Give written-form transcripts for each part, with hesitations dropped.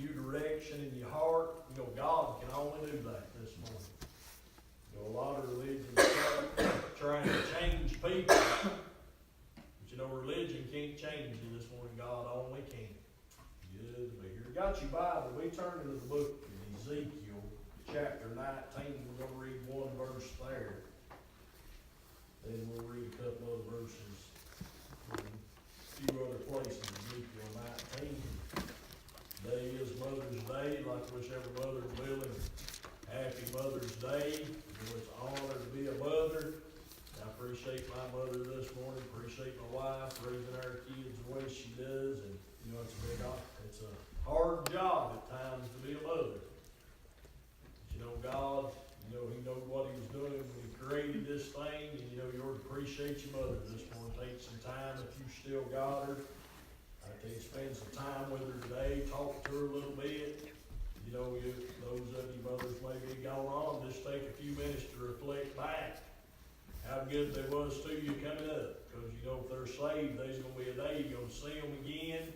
you direction in your heart. You know, God can only do that this morning. You know, a lot of religions trying to change people. But you know, religion can't change you this morning. God only can. Good to be here. Got your Bible. We turn into the book of Ezekiel, chapter 19. We're going to read one verse there. Then we'll read a couple other verses in a few other places. Ezekiel 19. Today is Mother's Day. I'd like to wish every mother in the building happy Mother's Day. You know, it's an honor to be a mother. I appreciate my mother this morning. Appreciate my wife raising our kids the way she does. And you know, it's a hard job at times to be a mother. But you know, God, you know, He knew what He was doing when He created this thing. And you know, you ought to appreciate your mother this morning. Take some time if you still got her. I tell you, spend some time with her today. Talk to her a little bit. You know, those of you mothers may be gone on, just take a few minutes to reflect back how good they was to you coming up. Because, you know, if they're saved, there's going to be a day you're going to see them again.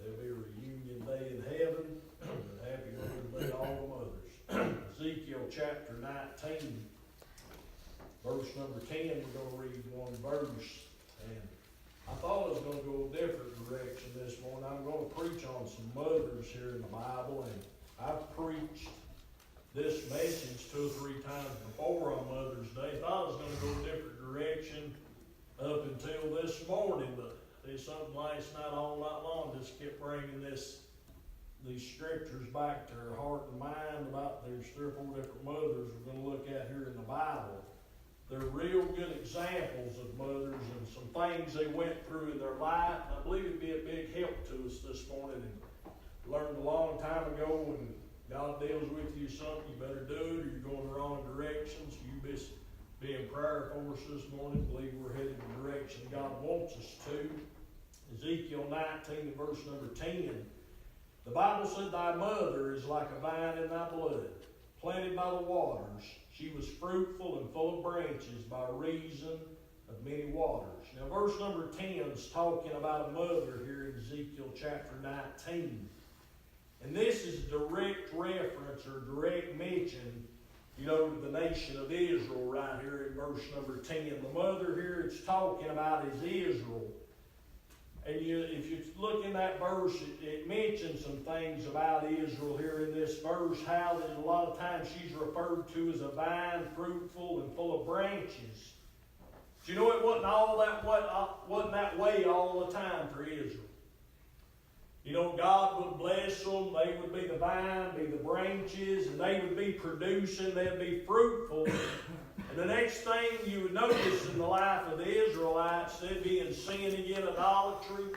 There'll be a reunion day in heaven. Happy Mother's Day to all the mothers. Ezekiel chapter 19, verse number 10, we're going to read one verse. And I thought I was going to go a different direction this morning. I'm going to preach on some mothers here in the Bible. And I've preached this message 2 or 3 times before on Mother's Day. I thought I was going to go a different direction up until this morning, but there's something last night all night long just kept bringing these scriptures back to her heart and mind about there's 3 or 4 different mothers we're going to look at here in the Bible. They're real good examples of mothers and some things they went through in their life. And I believe it'd be a big help to us this morning. And learned a long time ago when God deals with you something, you better do it or you're going the wrong direction. So you be in prayer for us this morning. I believe we're headed in the direction God wants us to. Ezekiel 19 and verse number 10. The Bible said, "Thy mother is like a vine in thy blood, planted by the waters. She was fruitful and full of branches by reason of many waters." Now verse number 10 is talking about a mother here in Ezekiel chapter 19. And this is direct reference or direct mention, you know, to the nation of Israel right here in verse number 10. The mother here it's talking about is Israel. And if you look in that verse, it mentions some things about Israel here in this verse, how that a lot of times she's referred to as a vine, fruitful and full of branches. But you know, it wasn't that way all the time for Israel. You know, God would bless them, they would be the vine, be the branches, and they would be producing, they'd be fruitful. And the next thing you would notice in the life of the Israelites, they'd be in sin again, idolatry.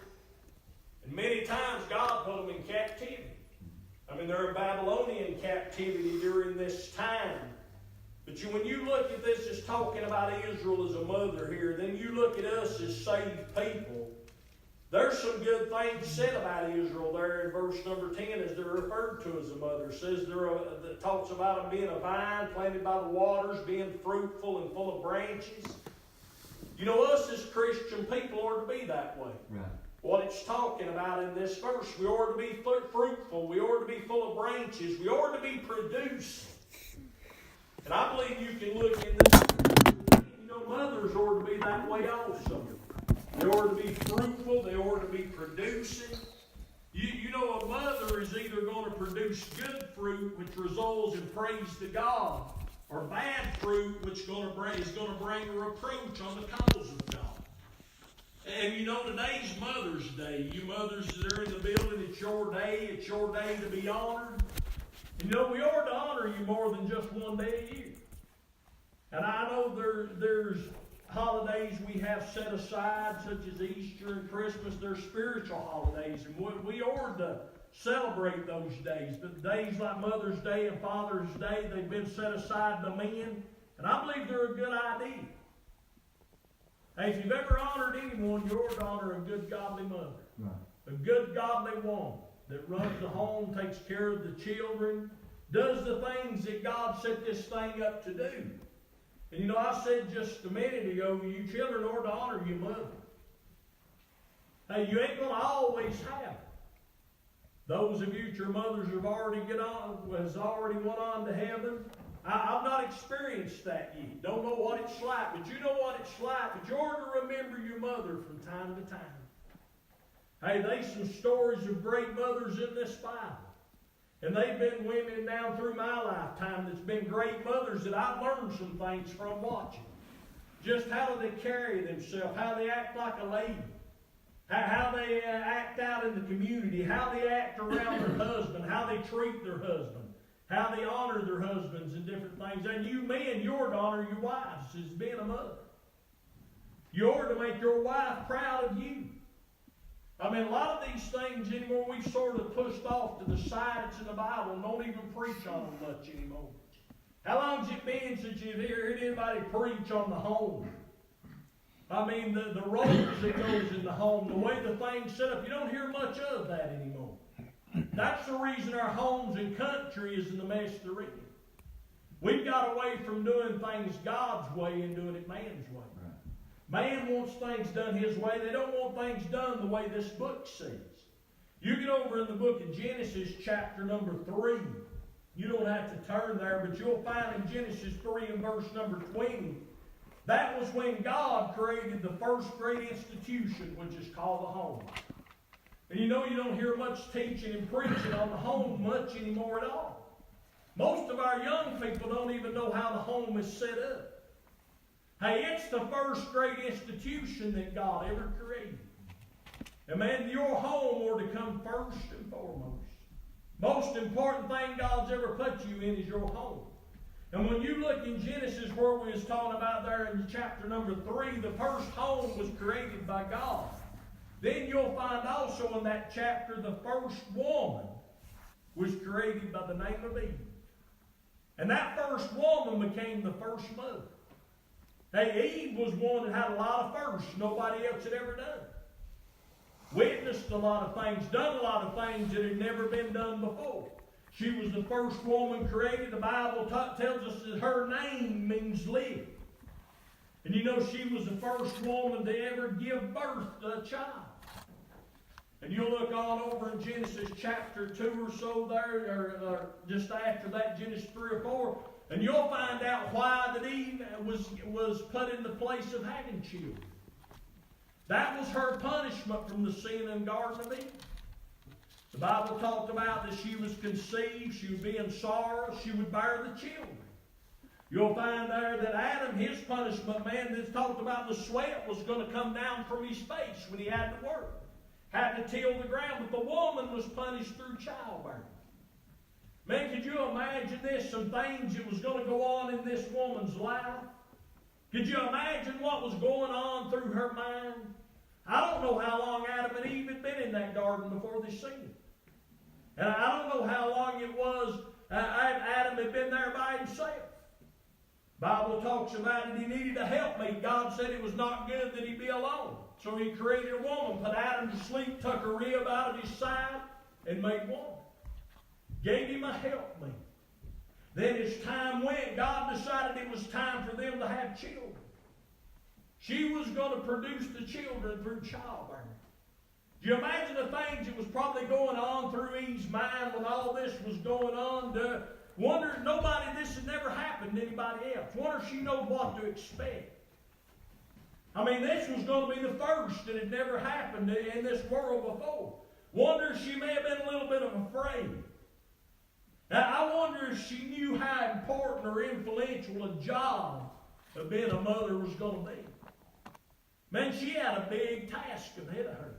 And many times God put them in captivity. I mean, they're in Babylonian captivity during this time. But when you look at this as talking about Israel as a mother here, then you look at us as saved people. There's some good things said about Israel there in verse number 10 as they're referred to as a mother. It says it talks about them being a vine planted by the waters, being fruitful and full of branches. You know, us as Christian people ought to be that way. Right. What it's talking about in this verse, we ought to be fruitful, we ought to be full of branches, we ought to be producing. And I believe you can look in this, you know, mothers ought to be that way also. They ought to be fruitful. They ought to be producing. You know, a mother is either going to produce good fruit, which results in praise to God, or bad fruit, which is going to bring a reproach on the cause of God. And you know, today's Mother's Day. You mothers that are in the building, it's your day. It's your day to be honored. And you know, we ought to honor you more than just one day a year. And I know there's holidays we have set aside, such as Easter and Christmas. They're spiritual holidays, and we ought to celebrate those days. But days like Mother's Day and Father's Day, they've been set aside to men, and I believe they're a good idea. Hey, if you've ever honored anyone, you ought to honor a good godly mother. Right. A good godly woman that runs the home, takes care of the children, does the things that God set this thing up to do. And you know, I said just a minute ago, you children ought to honor your mother. Hey, you ain't going to always have her. Those of you, your mothers has already went on to heaven. I've not experienced that yet. Don't know what it's like, but you know what it's like. But you ought to remember your mother from time to time. Hey, there's some stories of great mothers in this Bible. And they've been women down through my lifetime that's been great mothers that I've learned some things from watching. Just how do they carry themselves, how they act like a lady, how they act out in the community, how they act around their husband, how they treat their husband, how they honor their husbands and different things. And you men, you ought to honor your wives as being a mother. You ought to make your wife proud of you. I mean, a lot of these things anymore we've sort of pushed off to the side. It's in the Bible and don't even preach on them much anymore. How long has it been since you've heard anybody preach on the home? I mean, the roles that goes in the home, the way the thing's set up, you don't hear much of that anymore. That's the reason our homes and country is in the mess they're in. We've got away from doing things God's way and doing it man's way. Man wants things done his way. They don't want things done the way this book says. You get over in the book of Genesis, chapter number 3. You don't have to turn there, but you'll find in Genesis 3 and verse number 20, that was when God created the first great institution, which is called the home. And you know you don't hear much teaching and preaching on the home much anymore at all. Most of our young people don't even know how the home is set up. Hey, it's the first great institution that God ever created. And man, your home ought to come first and foremost. Most important thing God's ever put you in is your home. And when you look in Genesis where we was talking about there in chapter number 3, the first home was created by God. Then you'll find also in that chapter the first woman was created by the name of Eve. And that first woman became the first mother. Hey, Eve was one that had a lot of firsts nobody else had ever done. Witnessed a lot of things, done a lot of things that had never been done before. She was the first woman created. The Bible tells us that her name means live. And you know she was the first woman to ever give birth to a child. And you'll look on over in Genesis chapter 2 or so there, or just after that, Genesis 3 or 4, and you'll find out why that Eve was put in the place of having children. That was her punishment from the sin in the Garden of Eden. The Bible talked about that she was conceived, she would be in sorrow, she would bear the children. You'll find there that Adam, his punishment, man, that's talked about the sweat was going to come down from his face when he had to work. Had to till the ground, but the woman was punished through childbirth. Man, could you imagine this? Some things that was going to go on in this woman's life. Could you imagine what was going on through her mind? I don't know how long Adam and Eve had been in that garden before they sinned. And I don't know how long it was Adam had been there by himself. The Bible talks about it. He needed a helpmate. God said it was not good that he be alone. So he created a woman, put Adam to sleep, took a rib out of his side, and made woman. Gave him a helpmate. Then as time went, God decided it was time for them to have children. She was going to produce the children through childbirth. Do you imagine the things that was probably going on through Eve's mind when all this was going on? Wonder, this had never happened to anybody else. Wonder if she knows what to expect. I mean, this was going to be the first that had never happened in this world before. Wonder if she may have been a little bit afraid. Now, I wonder if she knew how important or influential a job of being a mother was going to be. Man, she had a big task ahead of her.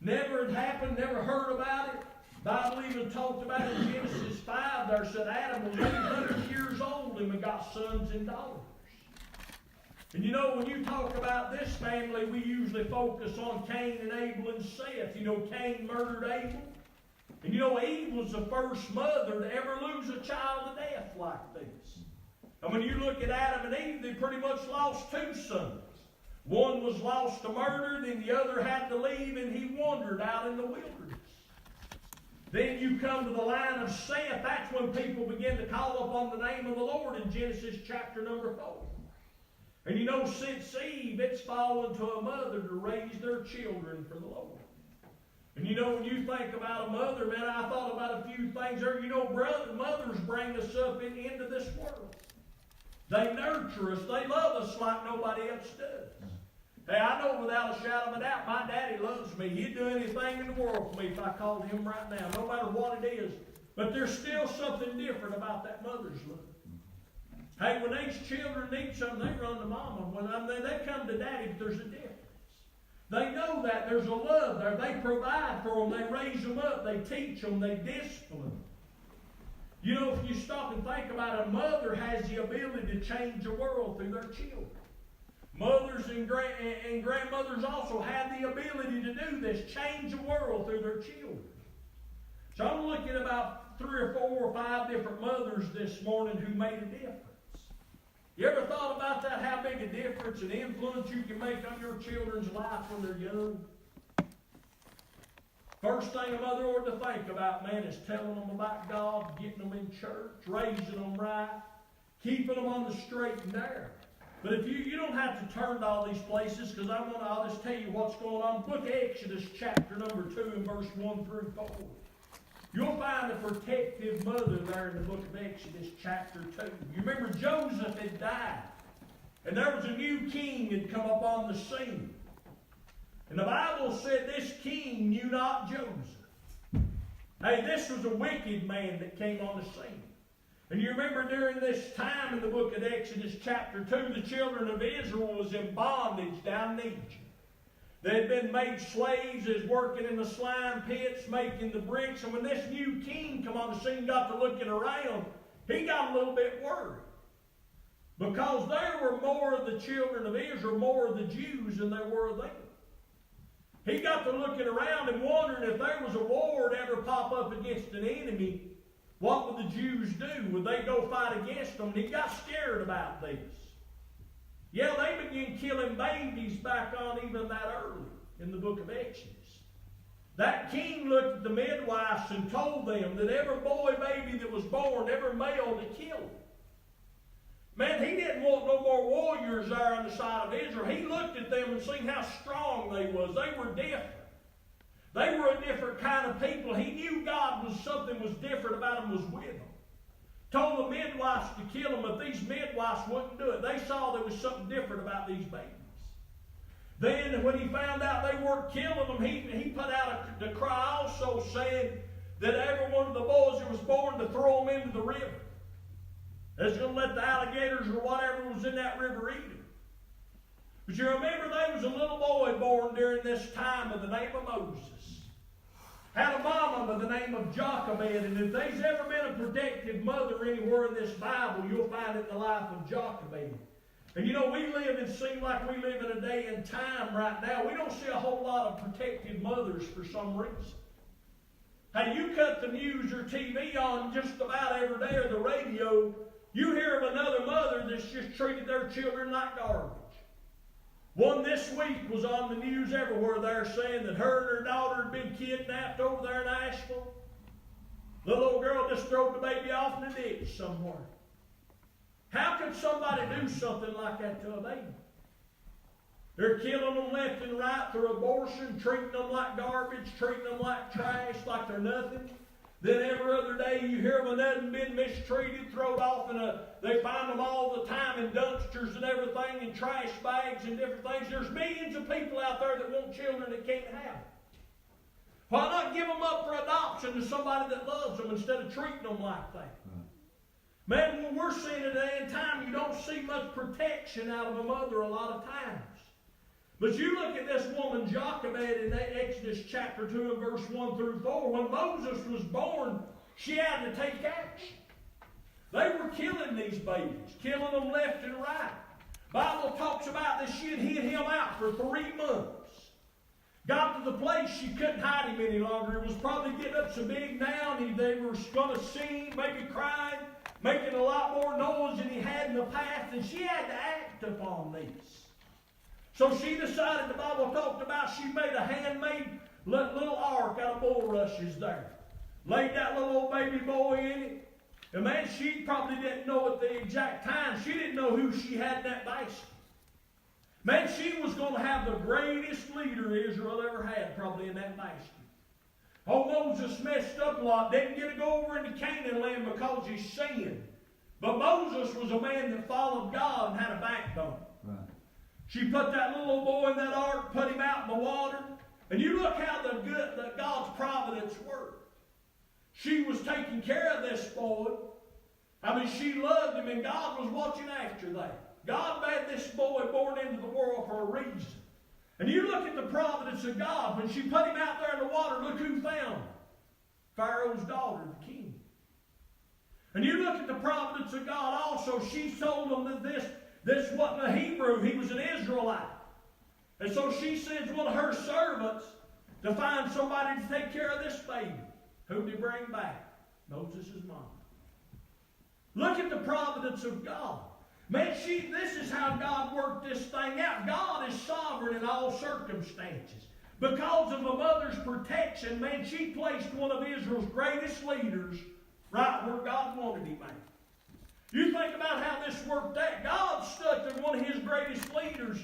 Never had happened, never heard about it. The Bible even talked about it in Genesis 5 there, said Adam was 800 years old and we got sons and daughters. And you know, when you talk about this family, we usually focus on Cain and Abel and Seth. You know, Cain murdered Abel. And you know, Eve was the first mother to ever lose a child to death like this. And when you look at Adam and Eve, they pretty much lost two sons. One was lost to murder, then the other had to leave, and he wandered out in the wilderness. Then you come to the line of Seth. That's when people begin to call upon the name of the Lord in Genesis chapter number 4. And you know, since Eve, it's fallen to a mother to raise their children for the Lord. And you know, when you think about a mother, man, I thought about a few things there. You know, mothers bring us up into this world. They nurture us. They love us like nobody else does. Hey, I know without a shadow of a doubt, my daddy loves me. He'd do anything in the world for me if I called him right now, no matter what it is. But there's still something different about that mother's love. Hey, when these children need something, they run to mama. When they come to daddy, but there's a difference. They know that there's a love there. They provide for them. They raise them up. They teach them. They discipline them. You know, if you stop and think about it, a mother has the ability to change the world through their children. Mothers and grandmothers also have the ability to do this, change the world through their children. So I'm looking at about 3 or 4 or 5 different mothers this morning who made a difference. You ever thought about that, how big a difference and influence you can make on your children's life when they're young? First thing a mother ought to think about, man, is telling them about God, getting them in church, raising them right, keeping them on the straight and narrow. But if you don't have to turn to all these places, because I'll just tell you what's going on. Book of Exodus, chapter number 2, and verse 1 through 4. You'll find a protective mother there in the book of Exodus, chapter 2. You remember Joseph had died, and there was a new king had come up on the scene. And the Bible said this king knew not Joseph. Hey, this was a wicked man that came on the scene. And you remember during this time in the book of Exodus chapter 2, the children of Israel was in bondage down in Egypt. They had been made slaves as working in the slime pits, making the bricks. And when this new king come on the scene, got to looking around, he got a little bit worried. Because there were more of the children of Israel, more of the Jews than there were of them. He got to looking around and wondering if there was a war to ever pop up against an enemy, what would the Jews do? Would they go fight against them? And he got scared about this. Yeah, they began killing babies back on even that early in the book of Exodus. That king looked at the midwives and told them that every boy baby that was born, every male, to kill them. Man, he didn't want no more warriors there on the side of Israel. He looked at them and seen how strong they was. They were different. They were a different kind of people. He knew God was something was different about them was with them. Told the midwives to kill them, but these midwives wouldn't do it. They saw there was something different about these babies. Then when he found out they weren't killing them, he put out the cry also saying that every one of the boys that was born to throw them into the river. They're going to let the alligators or whatever was in that river eat them. But you remember there was a little boy born during this time by the name of Moses. Had a mama by the name of Jochebed, and if there's ever been a protective mother anywhere in this Bible, you'll find it in the life of Jochebed. And you know, we live and seem like we live in a day and time right now. We don't see a whole lot of protective mothers for some reason. Hey, you cut the news or TV on just about every day or the radio, you hear of another mother that's just treated their children like garbage. One this week was on the news everywhere there saying that her and her daughter had been kidnapped over there in Asheville. The little girl just threw the baby off in a ditch somewhere. How could somebody do something like that to a baby? They're killing them left and right through abortion, treating them like garbage, treating them like trash, like they're nothing. Then every other day you hear of another been mistreated, thrown off they find them all the time in dumpsters and everything, in trash bags and different things. There's millions of people out there that want children that can't have them. Why not give them up for adoption to somebody that loves them instead of treating them like that? Man, when we're seeing a day and time, you don't see much protection out of a mother a lot of times. But you look at this woman, Jochebed, in Exodus chapter 2 and verse 1 through 4. When Moses was born, she had to take action. They were killing these babies, killing them left and right. Bible talks about that she had hid him out for 3 months. Got to the place she couldn't hide him any longer. It was probably getting up so big now, and they were going to sing, maybe crying, making a lot more noise than he had in the past, and she had to act upon these. So she decided, the Bible talked about, she made a handmade little ark out of bulrushes there. Laid that little old baby boy in it. And man, she probably didn't know at the exact time. She didn't know who she had in that basket. Man, she was going to have the greatest leader Israel ever had probably in that basket. Oh, Moses messed up a lot. Didn't get to go over into Canaan land because he sinned. But Moses was a man that followed God and had a backbone. Right. She put that little boy in that ark, put him out in the water. And you look how the God's providence worked. She was taking care of this boy. I mean, she loved him, and God was watching after that. God made this boy born into the world for a reason. And you look at the providence of God. When she put him out there in the water, look who found him. Pharaoh's daughter, the king. And you look at the providence of God also. She told him that this wasn't a Hebrew. He was an Israelite. And so she sends one of her servants to find somebody to take care of this baby. Who did he bring back? Moses' mom. Look at the providence of God. Man, this is how God worked this thing out. God is sovereign in all circumstances. Because of a mother's protection, man, she placed one of Israel's greatest leaders right where God wanted him at. You think about how this worked out. God stuck there one of his greatest leaders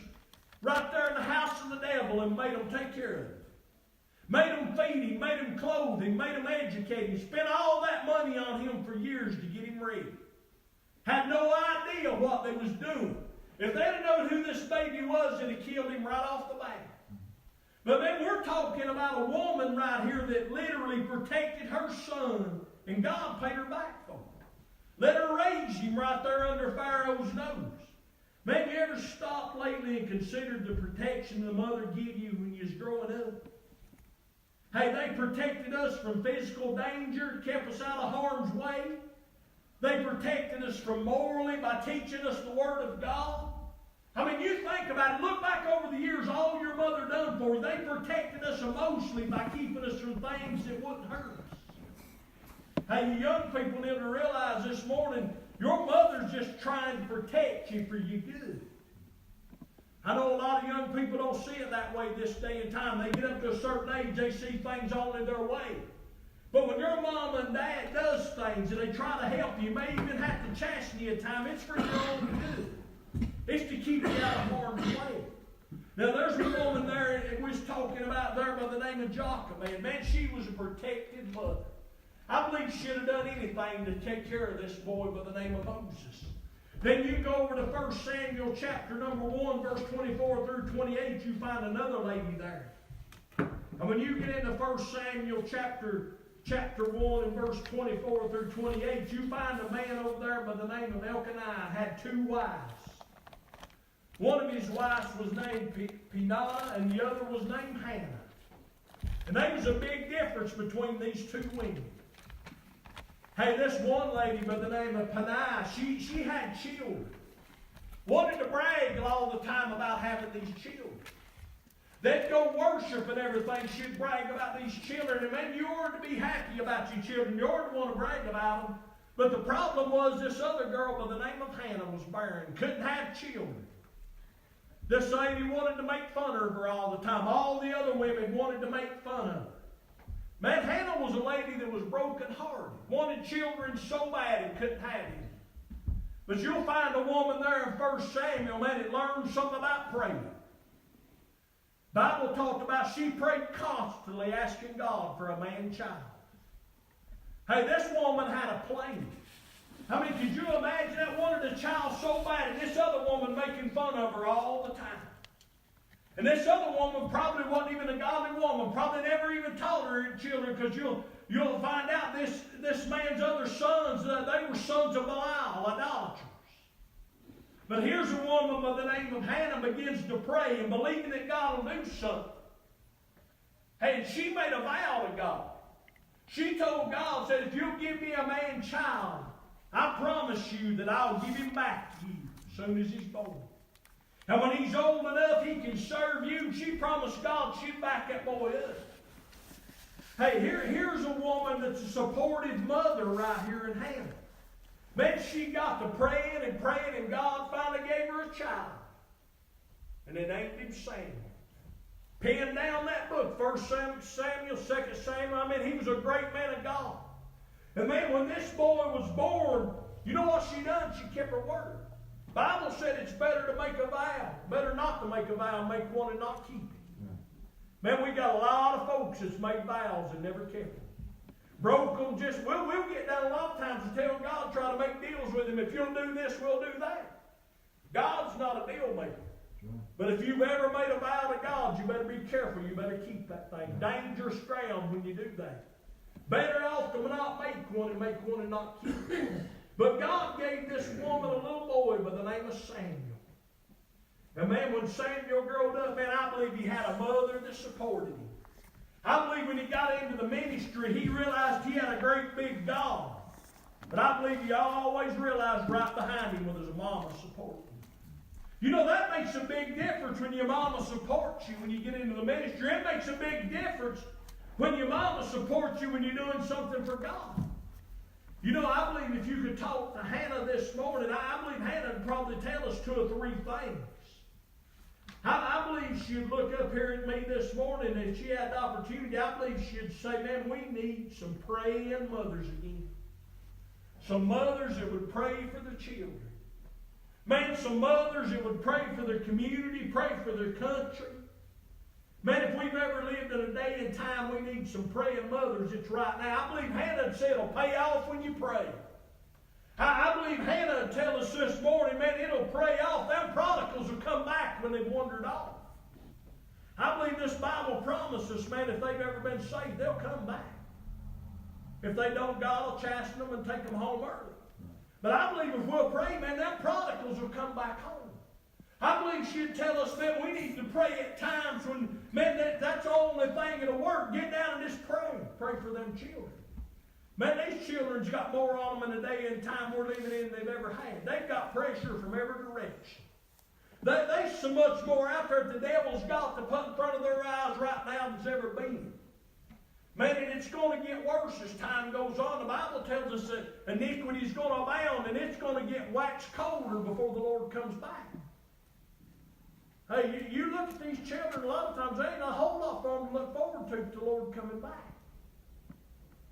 right there in the house of the devil and made him take care of him. Made him feed him, made him clothe him, made him educate him. Spent all that money on him for years to get him ready. Had no idea what they was doing. If they'd have known who this baby was, they'd have killed him right off the bat. But then we're talking about a woman right here that literally protected her son, and God paid her back for it. Let her raise him right there under Pharaoh's nose. Man, you ever stopped lately and considered the protection the mother gave you when you was growing up? Hey, they protected us from physical danger, kept us out of harm's way. They protected us from morally by teaching us the Word of God. I mean, you think about it. Look back over the years, all your mother done for you. They protected us emotionally by keeping us from things that wouldn't hurt us. Hey, you young people need to realize this morning, your mother's just trying to protect you for your good. I know a lot of young people don't see it that way this day and time. They get up to a certain age, they see things only their way. But when your mom and dad does things and they try to help you, may even have to chasten you at times, it's for your own good. It's to keep you out of harm's way. Now there's a woman there that we was talking about there by the name of Jochebed. Man, she was a protected mother. I believe she should have done anything to take care of this boy by the name of Moses. Then you go over to 1 Samuel chapter number 1, verse 24 through 28, you find another lady there. And when you get into 1 Samuel chapter 1 and verse 24 through 28, you find a man over there by the name of Elkanah had two wives. One of his wives was named Peninnah and the other was named Hannah. And there was a big difference between these two women. Hey, this one lady by the name of Peninnah, she had children. Wanted to brag all the time about having these children. They'd go worship and everything. She'd brag about these children. And man, you ought to be happy about your children. You ought to want to brag about them. But the problem was this other girl by the name of Hannah was barren. Couldn't have children. This lady wanted to make fun of her all the time. All the other women wanted to make fun of her. Man, Hannah was a lady that was broken-hearted. Wanted children so bad and couldn't have any. But you'll find a woman there in 1 Samuel, man, that learned something about praying. Bible talked about she prayed constantly asking God for a man-child. Hey, this woman had a plan. I mean, could you imagine that? Wanted a child so bad, and this other woman making fun of her all the time. And this other woman probably wasn't even a godly woman. Probably never even taught her children, because you'll find out this man's other sons, they were sons of Belial, idolaters. But here's a woman by the name of Hannah begins to pray and believing that God will do something. Hey, and she made a vow to God. She told God, said, if you'll give me a man-child, I promise you that I'll give him back to you as soon as he's born. And when he's old enough, he can serve you. She promised God she'd back that boy up. Hey, here's a woman that's a supportive mother right here in Hannah. Man, she got to praying, and God finally gave her a child. And they named him Samuel. Penned down that book, 1 Samuel, 2 Samuel. I mean, he was a great man of God. And man, when this boy was born, you know what she done? She kept her word. The Bible said it's better to make a vow. Better not to make a vow and make one and not keep it. Man, we got a lot of folks that's made vows and never kept them. Broke them just, we'll get down a lot of times and tell God, try to make deals with Him. If you'll do this, we'll do that. God's not a deal maker. But if you've ever made a vow to God, you better be careful. You better keep that thing. Dangerous ground when you do that. Better off to not make one and make one and not keep it. But God gave this woman a little boy by the name of Samuel. And man, when Samuel grew up, man, I believe he had a mother that supported him. I believe when he got into the ministry, he realized he had a great big God. But I believe he always realized right behind him was his mama supporting him. You know, that makes a big difference when your mama supports you when you get into the ministry. It makes a big difference when your mama supports you when you're doing something for God. You know, I believe if you could talk to Hannah this morning, I believe Hannah would probably tell us 2 or 3 things. I believe she'd look up here at me this morning and if she had the opportunity, I believe she'd say, man, we need some praying mothers again. Some mothers that would pray for their children. Man, some mothers that would pray for their community, pray for their country. Man, if we've ever lived in a day and time we need some praying mothers, it's right now. I believe Hannah said it'll pay off when you pray. I believe Hannah would tell us this morning, man, it'll pay off. Them prodigals will come back when they've wandered off. I believe this Bible promises, man, if they've ever been saved, they'll come back. If they don't, God will chasten them and take them home early. But I believe if we'll pray, man, them prodigals will come back home. I believe she'd tell us, man, we need to pray at times when, man, that's the only thing that'll work. Get down and just pray. Pray for them children. Man, these children's got more on them in the day and time we're living in than they've ever had. They've got pressure from every direction. There's so much more out there that the devil's got to put in front of their eyes right now than's ever been. Man, and it's going to get worse as time goes on. The Bible tells us that iniquity is going to abound and it's going to get waxed colder before the Lord comes back. Hey, you look at these children, a lot of times there ain't a whole lot for them to look forward to the Lord coming back.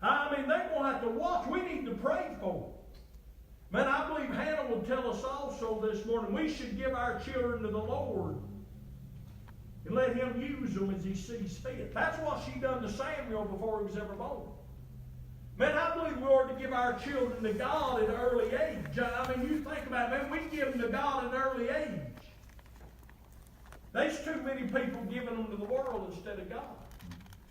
I mean, they're going to have to watch. We need to pray for them. Man, I believe Hannah will tell us also this morning, we should give our children to the Lord and let Him use them as He sees fit. That's what she done to Samuel before he was ever born. Man, I believe we ought to give our children to God at an early age. I mean, you think about it, man, we give them to God at an early age. There's too many people giving them to the world instead of God.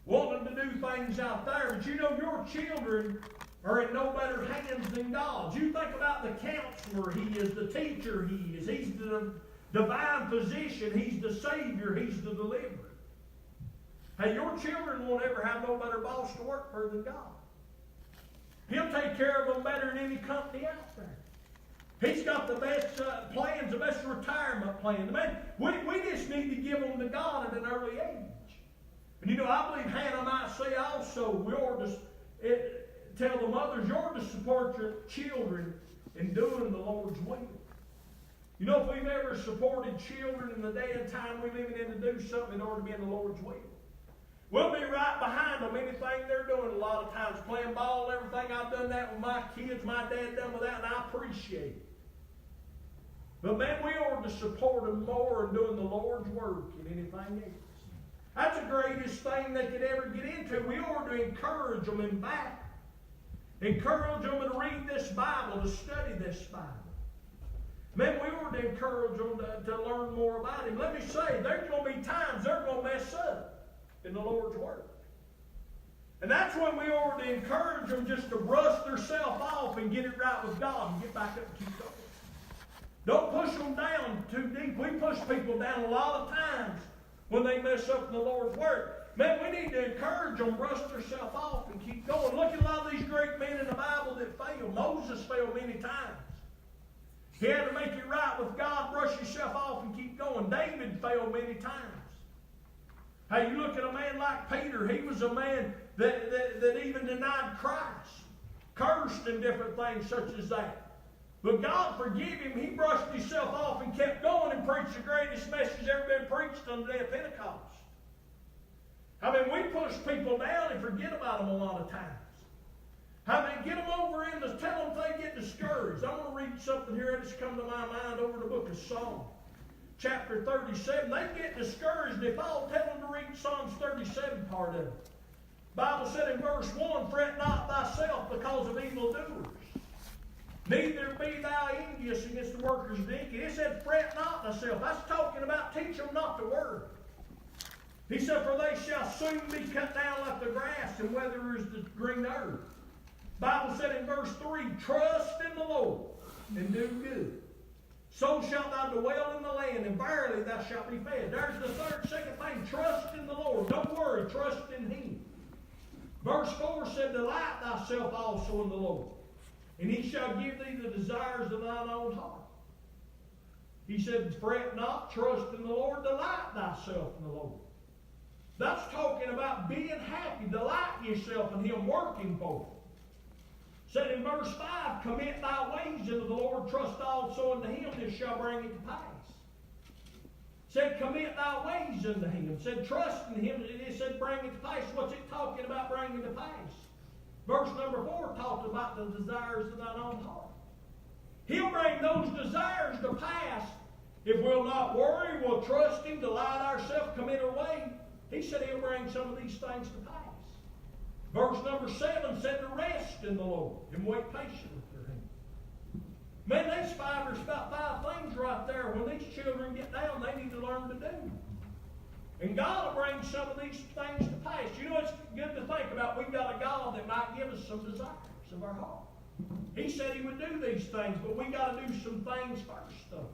Wanting to do things out there. But you know, your children are in no better hands than God's. You think about the counselor He is, the teacher He is. He's the divine physician. He's the Savior. He's the deliverer. Hey, your children won't ever have no better boss to work for than God. He'll take care of them better than any company out there. He's got the best plans, the best retirement plan. Man, we just need to give them to God at an early age. And you know, I believe Hannah might say also, we ought to tell the mothers, you ought to support your children in doing the Lord's will. You know, if we've ever supported children in the day and time we're living in to do something, it ought to be in the Lord's will. We'll be right behind them, anything they're doing a lot of times, playing ball and everything. I've done that with my kids. My dad done with that, and I appreciate it. But man, we ought to support them more in doing the Lord's work than anything else. That's the greatest thing they could ever get into. We ought to encourage them in back. Encourage them to read this Bible, to study this Bible. Man, we ought to encourage them to learn more about Him. Let me say, there's going to be times they're going to mess up in the Lord's work. And that's when we ought to encourage them just to brush themselves off and get it right with God and get back up and keep going. Don't push them down too deep. We push people down a lot of times when they mess up in the Lord's work. Man, we need to encourage them, brush themselves off and keep going. Look at a lot of these great men in the Bible that failed. Moses failed many times. He had to make it right with God, brush yourself off and keep going. David failed many times. Hey, you look at a man like Peter. He was a man that even denied Christ. Cursed and different things such as that. But God forgave him. He brushed himself off and kept going and preached the greatest message ever been preached on the day of Pentecost. I mean, we push people down and forget about them a lot of times. I mean, get them over in the, tell them they get discouraged. I'm going to read something here that just come to my mind over the book of Psalms. chapter 37, they get discouraged if I'll tell them to read Psalms 37 part of it. The Bible said in verse 1, fret not thyself because of evildoers, neither be thou envious against the workers of iniquity. It said, fret not thyself. That's talking about teach them not to worry. He said, for they shall soon be cut down like the grass and wither as the green herb. The Bible said in verse 3, trust in the Lord and do good. So shalt thou dwell in the land, and verily thou shalt be fed. There's the second thing, trust in the Lord. Don't worry, trust in Him. Verse 4 said, delight thyself also in the Lord, and He shall give thee the desires of thine own heart. He said, fret not, trust in the Lord, delight thyself in the Lord. That's talking about being happy. Delight yourself in Him, working for Him. Said in verse 5, commit thy ways unto the Lord, trust also unto Him, and shall bring it to pass. Said commit thy ways unto Him. Said trust in Him, and it said bring it to pass. What's it talking about bringing to pass? Verse number 4 talked about the desires of thine own heart. He'll bring those desires to pass if we'll not worry, we'll trust Him, delight ourselves, commit our way. He said He'll bring some of these things to pass. Verse number 7 said to rest in the Lord and wait patiently for Him. Man, there's about five things right there. When these children get down, they need to learn to do. And God will bring some of these things to pass. You know, it's good to think about. We've got a God that might give us some desires of our heart. He said He would do these things, but we got to do some things first, though.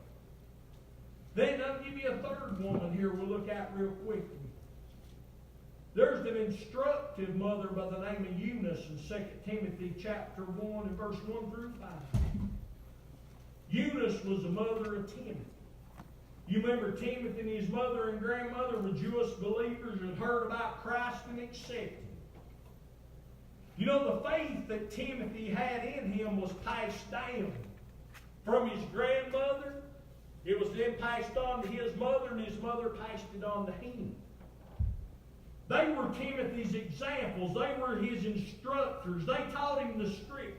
Then I'll give you a third woman here we'll look at real quickly. There's an instructive mother by the name of Eunice in 2 Timothy chapter 1 and verse 1 through 5. Eunice was the mother of Timothy. You remember Timothy and his mother and grandmother were Jewish believers and heard about Christ and accepted Him. You know, the faith that Timothy had in him was passed down from his grandmother. It was then passed on to his mother, and his mother passed it on to him. They were Timothy's examples. They were his instructors. They taught him the Scriptures.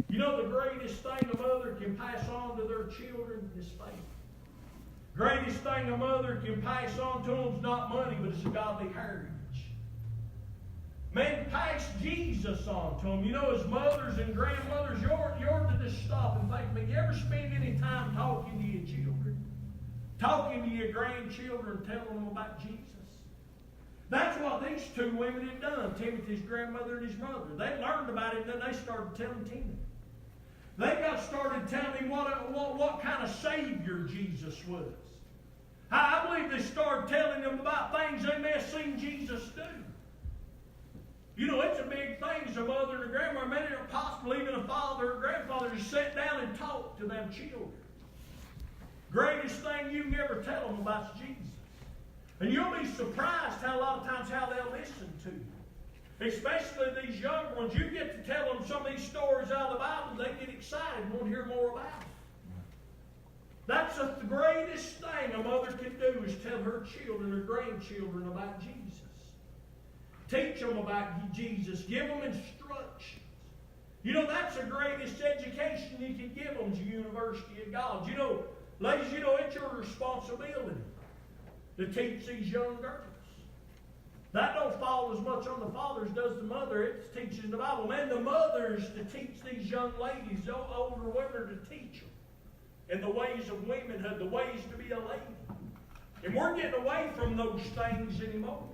You know, the greatest thing a mother can pass on to their children is faith. Greatest thing a mother can pass on to them is not money, but it's a godly heritage. Man, pass Jesus on to them. You know, as mothers and grandmothers, you're to just stop and think, man, you ever spend any time talking to your children? Talking to your grandchildren, telling them about Jesus? That's what these two women had done, Timothy's grandmother and his mother. They learned about it, and then they started telling Timothy. They got started telling him what kind of Savior Jesus was. I believe they started telling him about things they may have seen Jesus do. You know, it's a big thing as a mother and a grandmother. Maybe it's possible even a father or grandfather to sit down and talk to them children. Greatest thing you can ever tell them about is Jesus. And you'll be surprised how a lot of times how they'll listen to you. Especially these younger ones. You get to tell them some of these stories out of the Bible, they get excited and want to hear more about it. That's the greatest thing a mother can do is tell her children or grandchildren about Jesus. Teach them about Jesus. Give them instructions. You know, that's the greatest education you can give them, the University of God. You know, ladies, you know, it's your responsibility to teach these young girls. That don't fall as much on the father as does the mother. It's teaching the Bible. Man, the mothers to teach these young ladies, older women to teach them. And the ways of womanhood, the ways to be a lady. And we're getting away from those things anymore.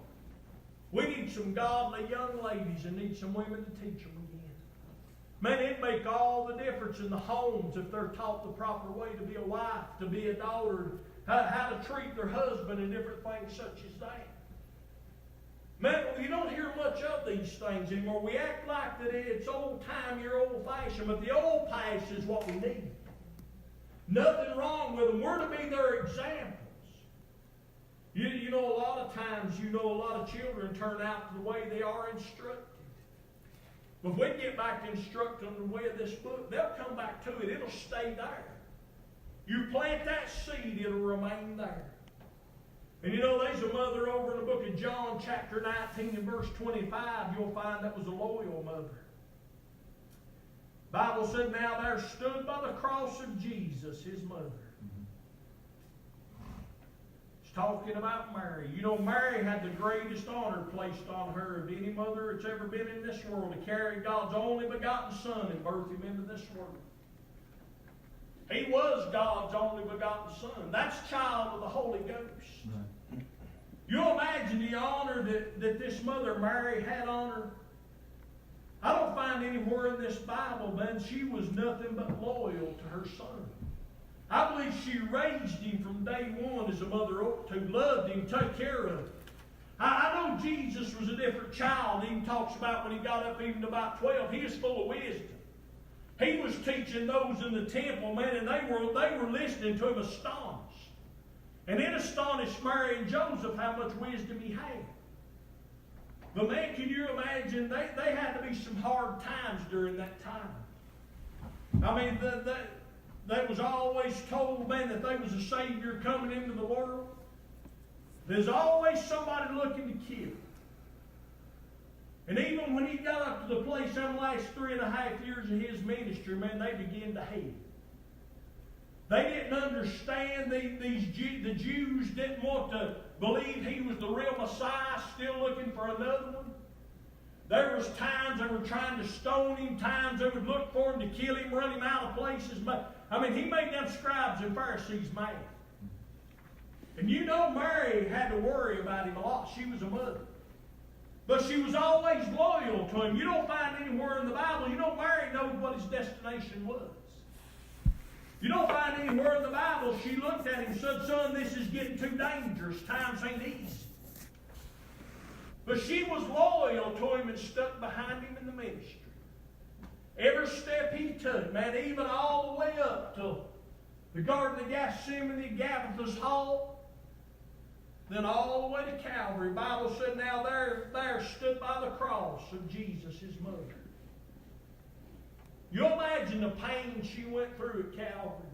We need some godly young ladies and need some women to teach them again. Man, it'd make all the difference in the homes if they're taught the proper way to be a wife, to be a daughter, how to treat their husband and different things such as that. Man, you don't hear much of these things anymore. We act like that it's old time, you're old fashioned, but the old past is what we need. Nothing wrong with them. We're to be their examples. You know, a lot of times, a lot of children turn out the way they are instructed. But if we get back to instruct them the way of this book, they'll come back to it. It'll stay there. You plant that seed, it'll remain there. And you know, there's a mother over in the book of John, chapter 19 and verse 25. You'll find that was a loyal mother. The Bible said, now there stood by the cross of Jesus, his mother. talking about Mary. You know, Mary had the greatest honor placed on her of any mother that's ever been in this world, to carry God's only begotten Son and birth Him into this world. He was God's only begotten Son. That's child of the Holy Ghost. Right. You imagine the honor that this mother Mary had on her. I don't find anywhere in this Bible, man, she was nothing but loyal to her son. I believe she raised him from day one as a mother ought to, loved him, took care of him. I know Jesus was a different child. He even talks about when he got up even to about 12, he was full of wisdom. He was teaching those in the temple, man, and they were listening to him astonished. And it astonished Mary and Joseph how much wisdom he had. But man, can you imagine, they had to be some hard times during that time. I mean, they was always told, man, that there was a Savior coming into the world. There's always somebody looking to kill. And even when he got up to the place, them last 3.5 years of his ministry, man, they began to hate. They didn't understand. The Jews didn't want to believe he was the real Messiah, still looking for another one. There was times they were trying to stone him, times they would look for him to kill him, run him out of places. I mean, he made them scribes and Pharisees mad. And you know Mary had to worry about him a lot. She was a mother. But she was always loyal to him. You don't find anywhere in the Bible, you know Mary knew what his destination was. You don't find anywhere in the Bible she looked at him and said, son, this is getting too dangerous. Times ain't easy. But she was loyal to him and stuck behind him in the ministry. Every step he took, man, even all the way up to the Garden of Gethsemane, Gabbatha's Hall, then all the way to Calvary. The Bible said now there stood by the cross of Jesus, his mother. You imagine the pain she went through at Calvary.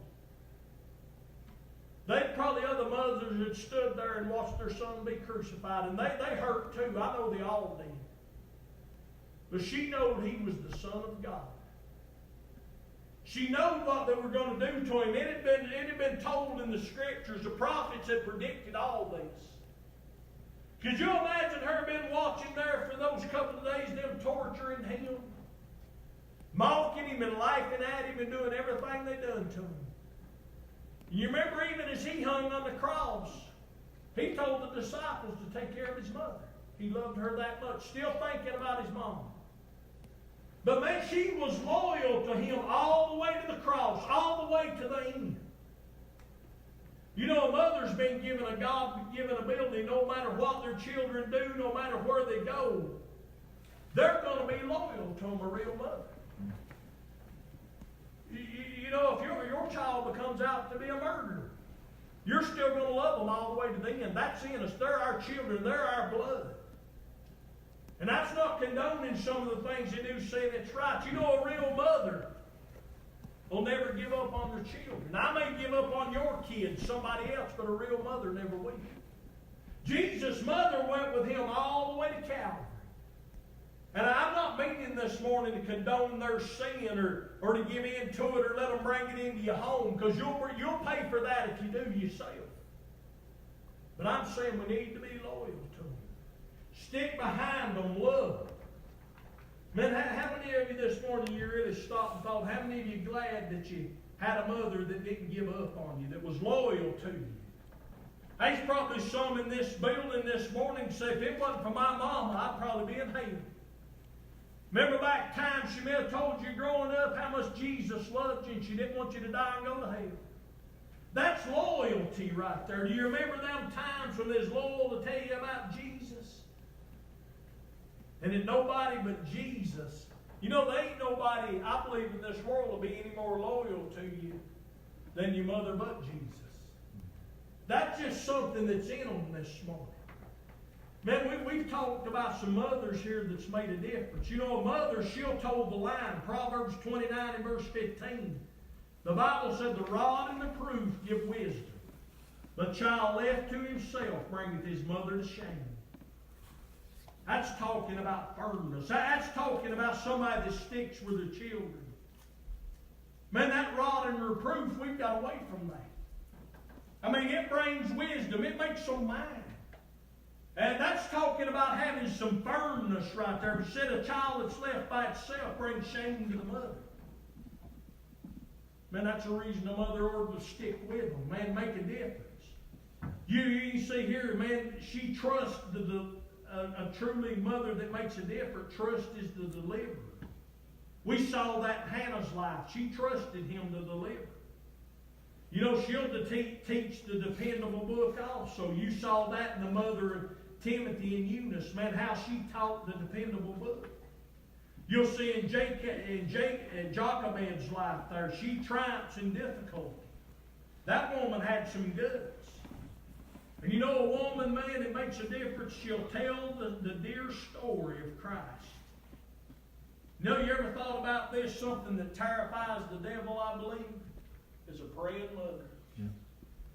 They probably other mothers had stood there and watched their son be crucified, and they hurt too. I know they all did. But she knew he was the Son of God. She knew what they were going to do to him. It had been told in the Scriptures. The prophets had predicted all this. Could you imagine her being watching there for those couple of days, them torturing him? Mocking him and laughing at him and doing everything they done to him. You remember even as he hung on the cross, he told the disciples to take care of his mother. He loved her that much, still thinking about his mom. But man, she was loyal to him all the way to the cross, all the way to the end. You know, a mother's been given a God-given ability, no matter what their children do, no matter where they go, they're going to be loyal to them, a real mother. You know, if your child becomes out to be a murderer, you're still going to love them all the way to the end. That's in us. They're our children. They're our blood. And that's not condoning some of the things they do, saying it's right. You know, a real mother will never give up on their children. I may give up on your kids, somebody else, but a real mother never will. Jesus' mother went with him all the way to Calvary. And I'm not meaning this morning to condone their sin or to give in to it or let them bring it into your home, because you'll pay for that if you do yourself. But I'm saying we need to be loyal to them. Stick behind them, love. Man, how many of you this morning you really stopped and thought, how many of you glad that you had a mother that didn't give up on you, that was loyal to you? There's probably some in this building this morning say, if it wasn't for my mama, I'd probably be in hell. Remember back times she may have told you growing up how much Jesus loved you and she didn't want you to die and go to hell. That's loyalty right there. Do you remember them times when there's loyal to tell you about Jesus? And that nobody but Jesus. You know, there ain't nobody, I believe, in this world will be any more loyal to you than your mother but Jesus. That's just something that's in them this morning. Man, we've talked about some mothers here that's made a difference. You know, a mother, she'll toe the line. Proverbs 29 and verse 15. The Bible said, the rod and the reproof give wisdom. The child left to himself bringeth his mother to shame. That's talking about firmness. That's talking about somebody that sticks with their children. Man, that rod and reproof, we've got away from that. I mean, it brings wisdom. It makes some mind. And that's talking about having some firmness right there. If you said a child that's left by itself brings shame to the mother. Man, that's the reason the mother ought to stick with them. Man, make a difference. You see here, man, she trusts a truly mother that makes a difference. Trust is the deliverer. We saw that in Hannah's life. She trusted him to deliver. You know, she'll teach the dependable book also. You saw that in the mother of Timothy and Eunice, man, how she taught the dependable book. You'll see in Jochebed's life there, she triumphs in difficulty. That woman had some guts. And you know, a woman, man, it makes a difference. She'll tell the dear story of Christ. You know, you ever thought about this? Something that terrifies the devil, I believe, is a praying mother. Yeah.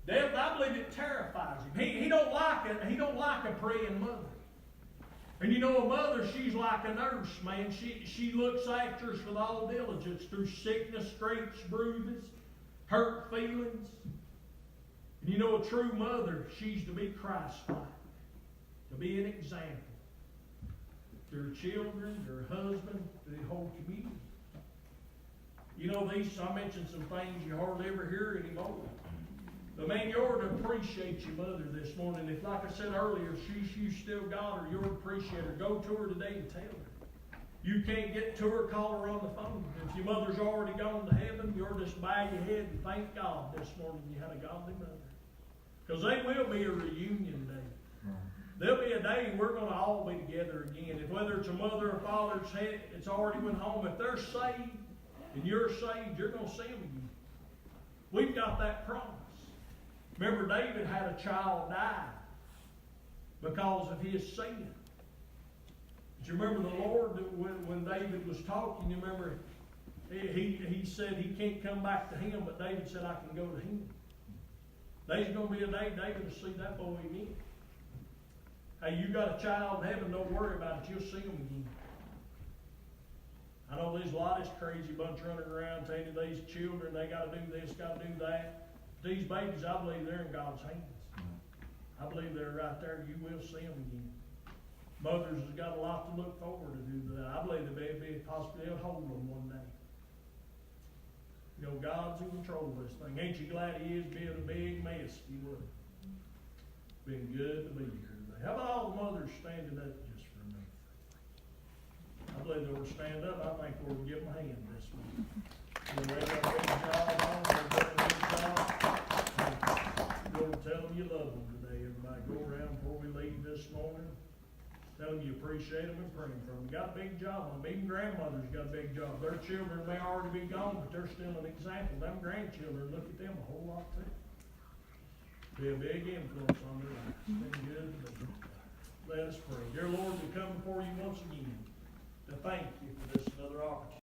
Devil, I believe it terrifies him. He don't like it. He don't like a praying mother. And you know, a mother, she's like a nurse, man. She looks after us with all diligence through sickness, scrapes, bruises, hurt feelings. And you know, a true mother, she's to be Christ-like, to be an example to her children, to her husband, to the whole community. You know, I mentioned some things you hardly ever hear anymore. But man, you ought to appreciate your mother this morning. If, like I said earlier, you still got her, you ought to appreciate her. Go to her today and tell her. You can't get to her, call her on the phone. If your mother's already gone to heaven, you ought to just bow your head and thank God this morning you had a godly mother. Because there will be a reunion day. There'll be a day we're going to all be together again. If whether it's a mother or father, it's already went home. If they're saved and you're saved, you're going to see them again. We've got that promise. Remember, David had a child die because of his sin. But you remember the Lord, when David was talking, you remember he said he can't come back to him, but David said, I can go to him. There's going to be a day David will see that boy again. Hey, you got a child in heaven, don't worry about it. You'll see him again. I know there's a lot of this crazy bunch running around telling you these children, they got to do this, got to do that. These babies, I believe they're in God's hands. I believe they're right there. You will see them again. Mothers has got a lot to look forward to do that. I believe the baby possibly will hold them one day. You know, God's in control of this thing. Ain't you glad He is being a big mess? He would. Been good to be here today. How about all the mothers standing up just for a minute? I believe they will stand up. I think we'll give them a hand this morning. You're ready to do a job on them. They're doing a good job. Go and tell them you love them today. Everybody go around before we leave this morning. Tell them you appreciate them and praying for them. You got a big job on them. Even grandmothers got a big job. Their children may already be gone, but they're still an example. Them grandchildren look at them a whole lot too. Be a big influence on their lives. It's been good to be. Let us pray. Dear Lord, we come before you once again to thank you for this another opportunity.